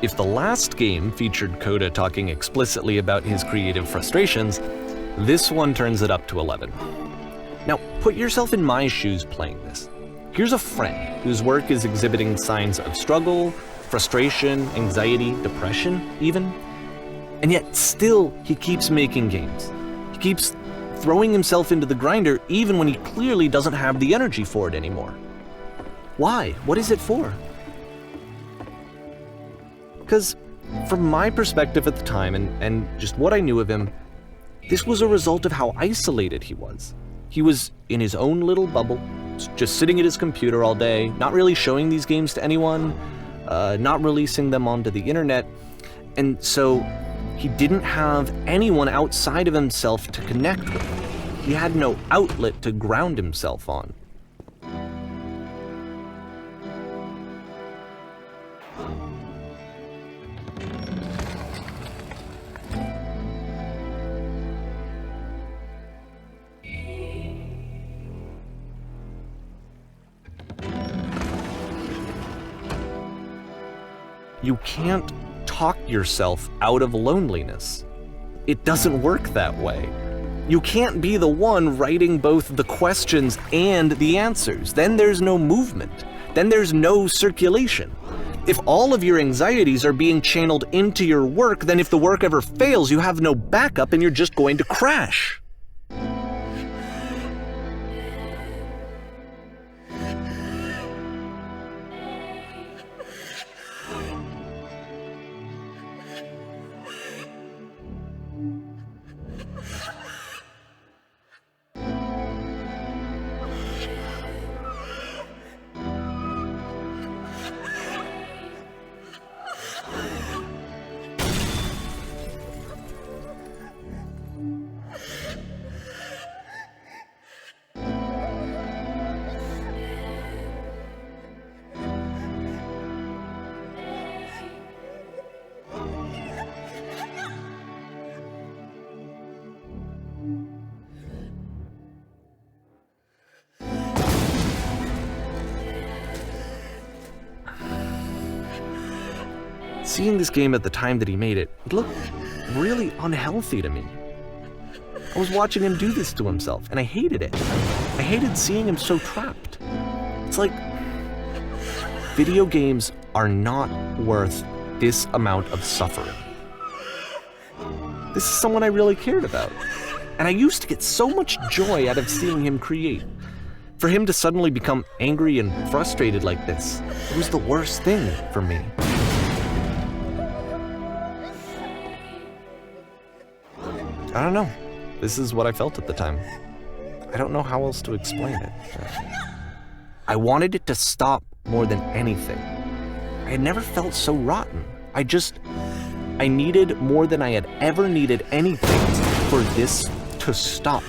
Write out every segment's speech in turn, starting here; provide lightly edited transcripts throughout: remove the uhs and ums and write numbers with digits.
If the last game featured Coda talking explicitly about his creative frustrations, this one turns it up to 11. Now, put yourself in my shoes playing this. Here's a friend whose work is exhibiting signs of struggle, frustration, anxiety, depression even, and yet still he keeps making games. He keeps throwing himself into the grinder even when he clearly doesn't have the energy for it anymore. Why? What is it for? Because from my perspective at the time and just what I knew of him, this was a result of how isolated he was. He was in his own little bubble, just sitting at his computer all day, not really showing these games to anyone, not releasing them onto the internet, and so he didn't have anyone outside of himself to connect with. He had no outlet to ground himself on. You can't talk yourself out of loneliness. It doesn't work that way. You can't be the one writing both the questions and the answers. Then there's no movement. Then there's no circulation. If all of your anxieties are being channeled into your work, then if the work ever fails, you have no backup and you're just going to crash. Seeing this game at the time that he made it, it looked really unhealthy to me. I was watching him do this to himself, and I hated it. I hated seeing him so trapped. It's like, video games are not worth this amount of suffering. This is someone I really cared about, and I used to get so much joy out of seeing him create. For him to suddenly become angry and frustrated like this, it was the worst thing for me. I don't know. This is what I felt at the time. I don't know how else to explain it. I wanted it to stop more than anything. I had never felt so rotten. I needed more than I had ever needed anything for this to stop.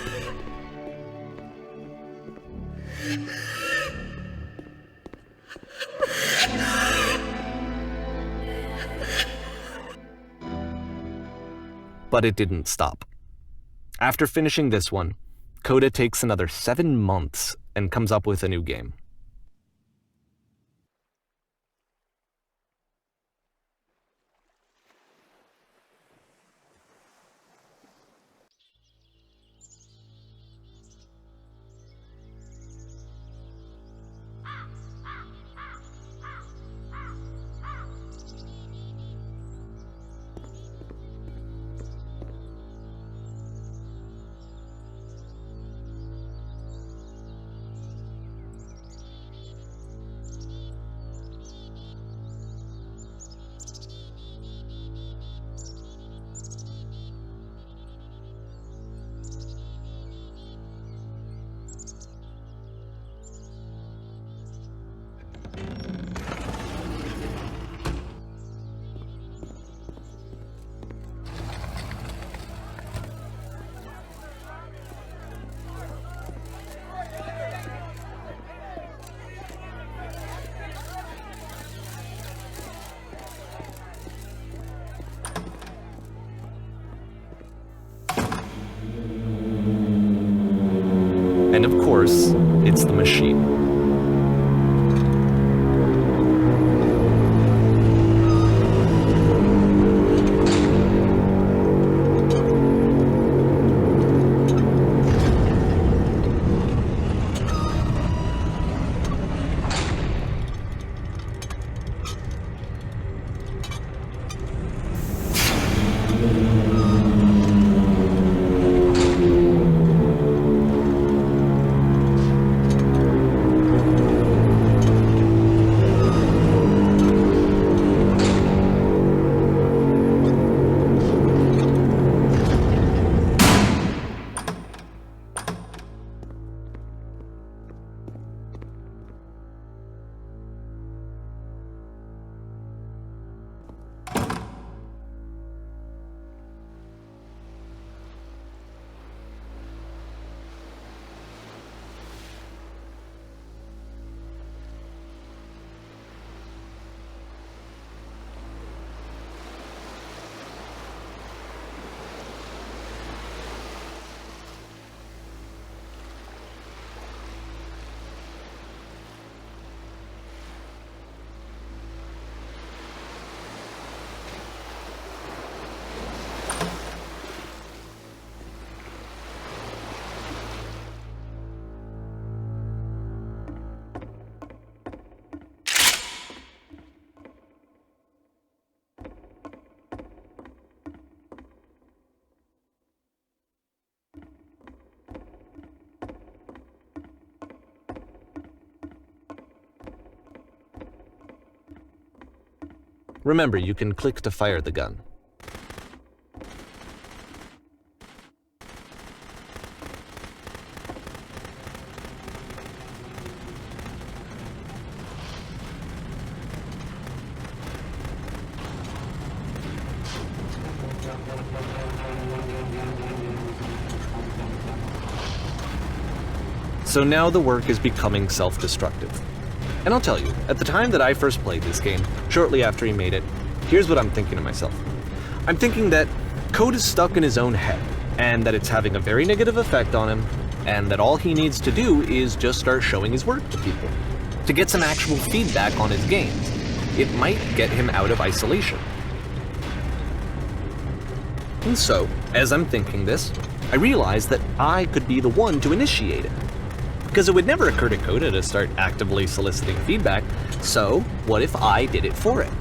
But it didn't stop. After finishing this one, Coda takes another 7 months and comes up with a new game. And of course, it's the machine. Remember, you can click to fire the gun. So now the work is becoming self-destructive. And I'll tell you, at the time that I first played this game, shortly after he made it, here's what I'm thinking to myself. I'm thinking that Coda is stuck in his own head, and that it's having a very negative effect on him, and that all he needs to do is just start showing his work to people, to get some actual feedback on his games. It might get him out of isolation. And so, as I'm thinking this, I realize that I could be the one to initiate it. Because it would never occur to Coda to start actively soliciting feedback, so what if I did it for him?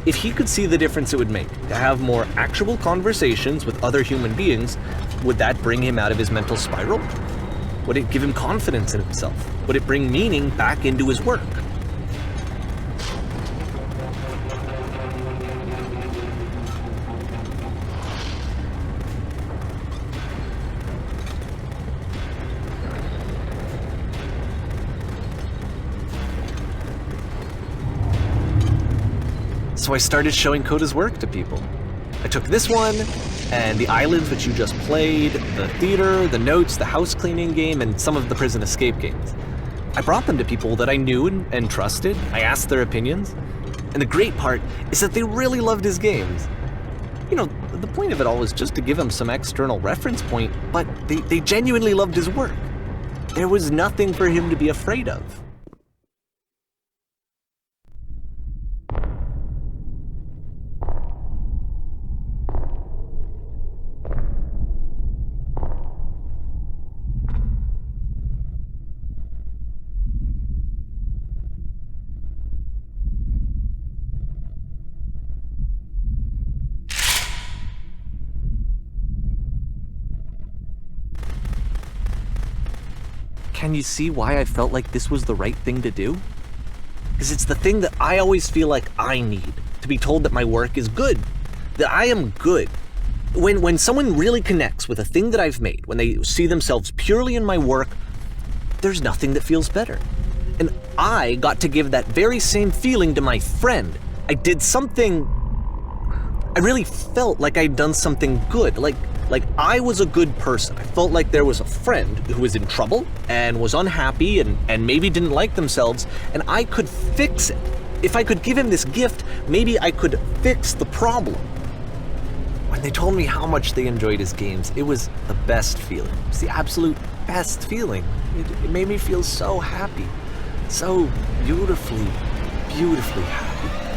If he could see the difference it would make to have more actual conversations with other human beings, would that bring him out of his mental spiral? Would it give him confidence in himself? Would it bring meaning back into his work? So I started showing Coda's work to people. I took this one, and the islands which you just played, the theater, the notes, the house cleaning game, and some of the prison escape games. I brought them to people that I knew and trusted. I asked their opinions. And the great part is that they really loved his games. You know, the point of it all was just to give him some external reference point, but they genuinely loved his work. There was nothing for him to be afraid of. Can you see why I felt like this was the right thing to do? Because it's the thing that I always feel like I need, to be told that my work is good, that I am good. When someone really connects with a thing that I've made, when they see themselves purely in my work, there's nothing that feels better. And I got to give that very same feeling to my friend. I did something, I really felt like I'd done something good, like I was a good person. I felt like there was a friend who was in trouble and was unhappy and maybe didn't like themselves, and I could fix it. If I could give him this gift, maybe I could fix the problem. When they told me how much they enjoyed his games, it was the best feeling. It was the absolute best feeling. It made me feel so happy, so beautifully, beautifully happy.